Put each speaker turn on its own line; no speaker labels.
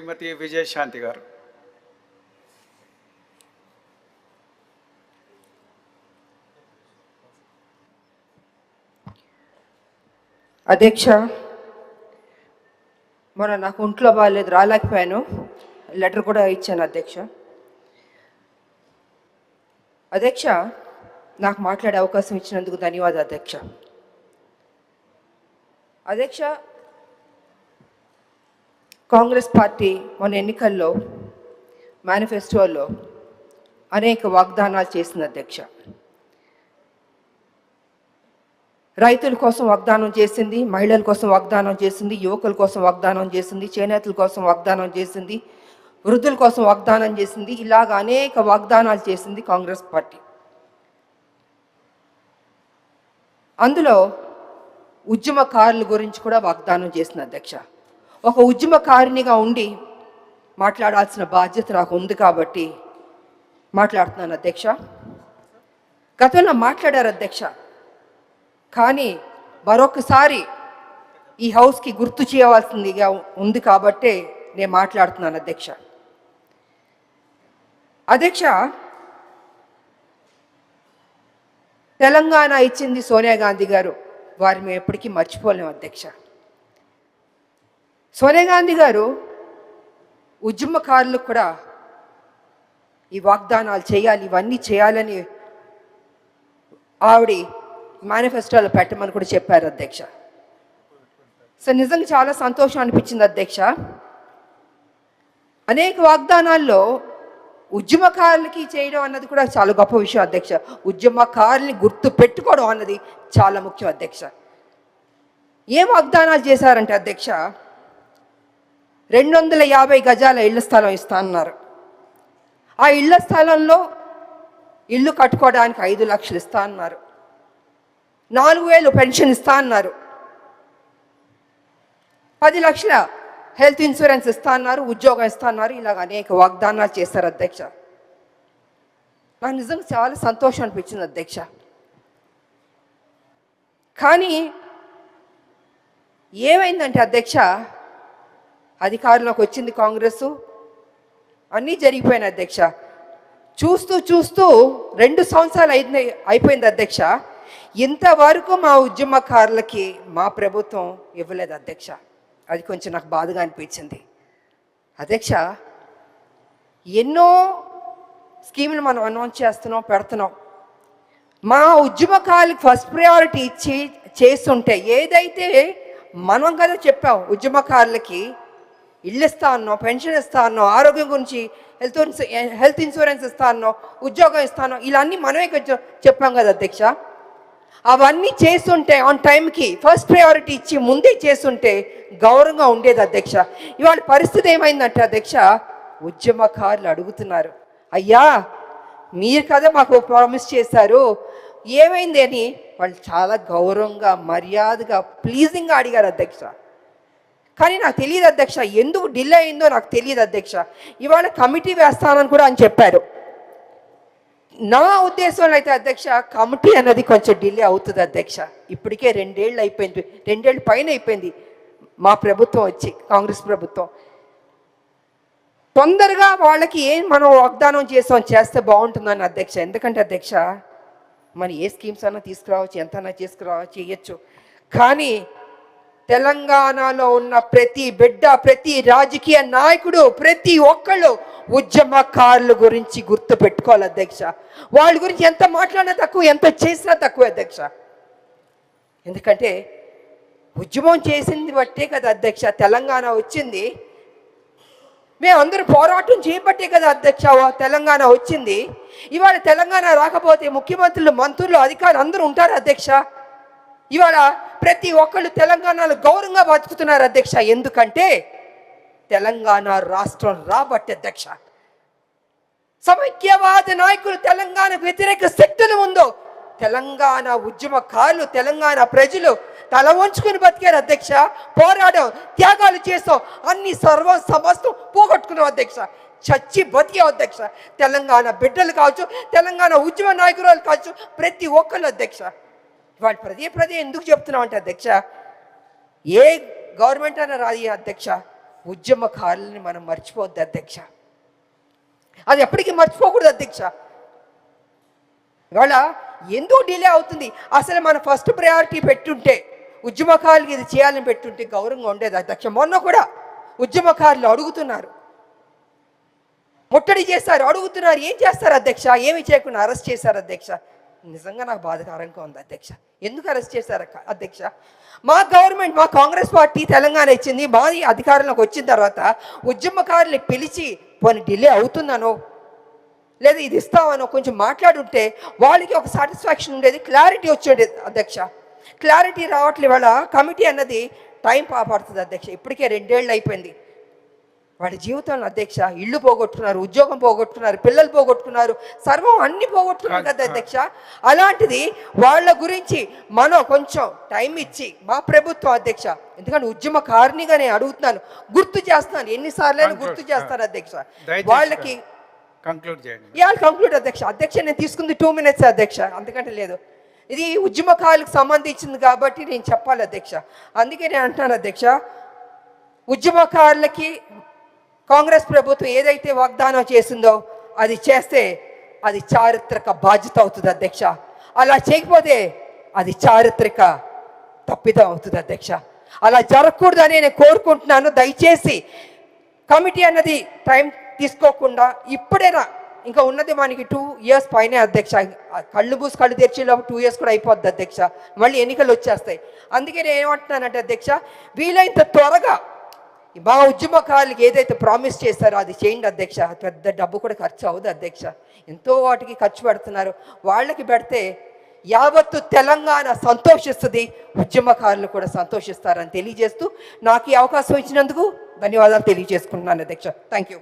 శ్రీమతి విజయశాంతి గారు.
అధ్యక్ష, మొన్న నాకు ఒంట్లో బాగాలేదు, రాలేకపోయాను. లెటర్ కూడా ఇచ్చాను అధ్యక్ష. అధ్యక్ష, నాకు మాట్లాడే అవకాశం ఇచ్చినందుకు ధన్యవాదాలు అధ్యక్ష. అధ్యక్ష, కాంగ్రెస్ పార్టీ మొన్న ఎన్నికల్లో మేనిఫెస్టోలో అనేక వాగ్దానాలు చేసింది అధ్యక్ష. రైతుల కోసం వాగ్దానం చేసింది, మహిళల కోసం వాగ్దానం చేసింది, యువకుల కోసం వాగ్దానం చేసింది, చేనేతల కోసం వాగ్దానం చేసింది, వృద్ధుల కోసం వాగ్దానం చేసింది. ఇలాగ అనేక వాగ్దానాలు చేసింది కాంగ్రెస్ పార్టీ. అందులో ఉద్యమకారుల గురించి కూడా వాగ్దానం చేసింది అధ్యక్ష. ఒక ఉద్యమకారినిగా ఉండి మాట్లాడాల్సిన బాధ్యత నాకు ఉంది కాబట్టి మాట్లాడుతున్నాను అధ్యక్ష. గతంలో మాట్లాడారు అధ్యక్ష, కానీ మరొకసారి ఈ హౌస్కి గుర్తు చేయవలసిందిగా ఉంది కాబట్టే నేను మాట్లాడుతున్నాను అధ్యక్ష. అధ్యక్ష, తెలంగాణ ఇచ్చింది సోనియా గాంధీ గారు, వారిని మేము ఎప్పటికీ మర్చిపోలేము అధ్యక్ష. సోనియా గాంధీ గారు ఉద్యమకారులకు కూడా ఈ వాగ్దానాలు చేయాలి, ఇవన్నీ చేయాలని ఆవిడ మేనిఫెస్టోలో పెట్టమని కూడా చెప్పారు అధ్యక్ష. సో నిజంగా చాలా సంతోషం అనిపించింది అధ్యక్ష. అనేక వాగ్దానాల్లో ఉద్యమకారులకి చేయడం అన్నది కూడా చాలా గొప్ప విషయం అధ్యక్ష. ఉద్యమకారుల్ని గుర్తు పెట్టుకోవడం అన్నది చాలా ముఖ్యం అధ్యక్ష. ఏం వాగ్దానాలు చేశారంటే అధ్యక్ష, 250 గజాల ఇళ్ల స్థలం ఇస్తా అన్నారు. ఆ ఇళ్ల స్థలంలో ఇల్లు కట్టుకోవడానికి 5 లక్షలు ఇస్తా అన్నారు. 4,000 పెన్షన్ ఇస్తా అన్నారు. 10 లక్షల హెల్త్ ఇన్సూరెన్స్ ఇస్తా అన్నారు, ఉద్యోగం ఇస్తా అన్నారు. ఇలాగ అనేక వాగ్దానాలు చేశారు అధ్యక్ష. నాకు నిజంగా చాలా సంతోషం అనిపించింది అధ్యక్ష. కానీ ఏమైందంటే అధ్యక్ష, అధికారంలోకి వచ్చింది కాంగ్రెస్, అన్నీ జరిగిపోయినాయి అధ్యక్ష. చూస్తూ చూస్తూ 2 సంవత్సరాలు అయిపోయింది అధ్యక్ష. ఇంతవరకు మా ఉద్యమకారులకి మా ప్రభుత్వం ఇవ్వలేదు అధ్యక్ష. అది కొంచెం నాకు బాధగా అనిపించింది అధ్యక్ష. ఎన్నో స్కీములు మనం అనౌన్స్ చేస్తున్నాం, పెడుతున్నాం. మా ఉద్యమకారులకు ఫస్ట్ ప్రయారిటీ ఇచ్చి చేస్తుంటే, ఏదైతే మనం కదా చెప్పాం ఉద్యమకారులకి ఇల్లు ఇస్తా అన్నాం, పెన్షన్ ఇస్తా అన్నాం, ఆరోగ్యం గురించి హెల్త్ ఇన్సూరెన్స్ ఇస్తా అన్నాం, ఉద్యోగం ఇస్తాను, ఇలా అన్నీ మనమే కొంచెం చెప్పాం కదా అధ్యక్ష. అవన్నీ చేస్తుంటే ఆన్ టైంకి ఫస్ట్ ప్రయారిటీ ఇచ్చి ముందే చేస్తుంటే గౌరవంగా ఉండేది అధ్యక్ష. ఇవాళ పరిస్థితి ఏమైందంటే అధ్యక్ష, ఉద్యమకారులు అడుగుతున్నారు, అయ్యా మీరు కదా మాకు ప్రామిస్ చేశారు, ఏమైంది అని వాళ్ళు చాలా గౌరవంగా మర్యాదగా ప్లీజింగ్గా అడిగారు అధ్యక్ష. కానీ నాకు తెలియదు అధ్యక్ష, ఎందుకు డిలే అయిందో నాకు తెలియదు అధ్యక్ష. ఇవాళ కమిటీ వేస్తానని కూడా అని చెప్పారు. నా ఉద్దేశంలో అయితే అధ్యక్ష, కమిటీ అన్నది కొంచెం డిలే అవుతుంది అధ్యక్ష. ఇప్పటికే 2 ఏళ్ళు అయిపోయింది, 2 ఏళ్ళు పైన అయిపోయింది మా ప్రభుత్వం వచ్చి, కాంగ్రెస్ ప్రభుత్వం. తొందరగా వాళ్ళకి ఏం మనం వాగ్దానం చేస్తే బాగుంటుందని అధ్యక్ష. ఎందుకంటే అధ్యక్ష, మనం ఏ స్కీమ్స్ అన్నా తీసుకురావచ్చు, ఎంతైనా చేయొచ్చు. కానీ తెలంగాణలో ఉన్న ప్రతి బిడ్డ, ప్రతి రాజకీయ నాయకుడు, ప్రతి ఒక్కళ్ళు ఉద్యమకారుల గురించి గుర్తు పెట్టుకోవాలి అధ్యక్ష. వాళ్ళ గురించి ఎంత మాట్లాడినా తక్కువ, ఎంత చేసినా తక్కువ అధ్యక్ష. ఎందుకంటే ఉద్యమం చేసింది బట్టే కదా అధ్యక్ష తెలంగాణ వచ్చింది. మేమందరూ పోరాటం చేయబట్టే కదా అధ్యక్ష తెలంగాణ వచ్చింది. ఇవాళ తెలంగాణ రాకపోతే ముఖ్యమంత్రులు, మంత్రులు, అధికారులు అందరూ ఉంటారు అధ్యక్ష. ఇవాళ ప్రతి ఒక్కళ్ళు తెలంగాణలో గౌరవంగా బతుకుతున్నారు అధ్యక్ష. ఎందుకంటే తెలంగాణ రాష్ట్రం రాబట్టి అధ్యక్ష. సమైక్యవాద నాయకులు, తెలంగాణకు వ్యతిరేక శక్తులు ఉందో తెలంగాణ ఉద్యమకారులు, తెలంగాణ ప్రజలు తల వంచుకుని బతికారు అధ్యక్ష. పోరాడాం, త్యాగాలు చేస్తాం, అన్ని సమస్తం పోగొట్టుకున్నాం అధ్యక్ష. చచ్చి బతికాం అధ్యక్ష. తెలంగాణ బిడ్డలు కావచ్చు, తెలంగాణ ఉద్యమ నాయకురాలు కావచ్చు, ప్రతి ఒక్కళ్ళు అధ్యక్ష. వాళ్ళు పదే ఎందుకు చెప్తున్నాం అంటే అధ్యక్ష, ఏ గవర్నమెంట్ అయినా రాదు అధ్యక్ష, ఉద్యమకారులని మనం మర్చిపోవద్దు అధ్యక్ష. అది ఎప్పటికీ మర్చిపోకూడదు అధ్యక్ష. ఇవాళ ఎందుకు డిలే అవుతుంది? అసలు మన ఫస్ట్ ప్రయారిటీ పెట్టుంటే, ఉద్యమకారులకి ఇది చేయాలని పెట్టుంటే గౌరవంగా ఉండేది అధ్యక్ష. మొన్న కూడా ఉద్యమకారులు అడుగుతున్నారు, ముట్టడి చేస్తారు, అడుగుతున్నారు. ఏం చేస్తారు అధ్యక్ష? ఏమి చేయకుండా అరెస్ట్ చేశారు అధ్యక్ష. నిజంగా నాకు బాధాకరంగా ఉంది అధ్యక్ష. ఎందుకు అరెస్ట్ చేశారు అధ్యక్ష? మా గవర్నమెంట్, మా కాంగ్రెస్ పార్టీ తెలంగాణ ఇచ్చింది, మాది అధికారంలోకి వచ్చిన తర్వాత ఉద్యమకారుల్ని పిలిచి పోనీ డిలే అవుతుందనో లేదా ఇది ఇస్తామనో కొంచెం మాట్లాడుంటే వాళ్ళకి ఒక సాటిస్ఫాక్షన్ ఉండేది, క్లారిటీ వచ్చేది అధ్యక్ష. క్లారిటీ రావట్లే. వాళ్ళ కమిటీ అన్నది టైం పడుతుంది అధ్యక్ష. ఇప్పటికే 2 ఏళ్ళు అయిపోయింది వాళ్ళ జీవితంలో అధ్యక్ష. ఇల్లు పోగొట్టుకున్నారు, ఉద్యోగం పోగొట్టుకున్నారు, పిల్లలు పోగొట్టుకున్నారు, సర్వం అన్ని పోగొట్టుకున్నారు కదా అధ్యక్ష. అలాంటిది వాళ్ళ గురించి మనం కొంచెం టైం ఇచ్చి మా ప్రభుత్వం అధ్యక్ష, ఎందుకంటే ఉద్యమకారినిగా నేను అడుగుతున్నాను, గుర్తు చేస్తున్నాను, ఎన్నిసార్లు గుర్తు చేస్తాను అధ్యక్ష. వాళ్ళకి కంక్లూడ్ అధ్యక్ష. అధ్యక్ష నేను తీసుకుంది 2 minutes అధ్యక్ష, అంతకంటే లేదు. ఇది ఉద్యమకారులకు సంబంధించింది కాబట్టి నేను చెప్పాలి అధ్యక్ష. అందుకే నేను అంటున్నాను అధ్యక్ష, ఉద్యమకారులకి కాంగ్రెస్ ప్రభుత్వం ఏదైతే వాగ్దానం చేసిందో అది చేస్తే అది చారిత్రక బాధ్యత అవుతుంది అధ్యక్ష. అలా చేయకపోతే అది చారిత్రక తప్పిదం అవుతుంది అధ్యక్ష. అలా జరగకూడదని నేను కోరుకుంటున్నాను. దయచేసి కమిటీ అన్నది టైం తీసుకోకుండా ఇప్పుడైనా, ఇంకా ఉన్నది మనకి 2 years పైనే అధ్యక్ష. కళ్ళు మూసి కళ్ళు తెరిచేలోపు 2 years కూడా అయిపోద్ది అధ్యక్ష. మళ్ళీ ఎన్నికలు వచ్చేస్తాయి. అందుకే నేను ఏమంటున్నానంటే అధ్యక్ష, వీలైనంత త్వరగా మా ఉద్యమకారులకి ఏదైతే ప్రామిస్ చేస్తారో అది చేయండి అధ్యక్ష. పెద్ద డబ్బు కూడా ఖర్చు అవ్వదు అధ్యక్ష. ఎంతో వాటికి ఖర్చు పెడుతున్నారు. వాళ్ళకి పెడితే యావత్తు తెలంగాణ సంతోషిస్తుంది, ఉద్యమకారులు కూడా సంతోషిస్తారని తెలియజేస్తూ నాకు ఈ అవకాశం ఇచ్చినందుకు ధన్యవాదాలు తెలియజేసుకుంటున్నాను అధ్యక్ష. Thank you.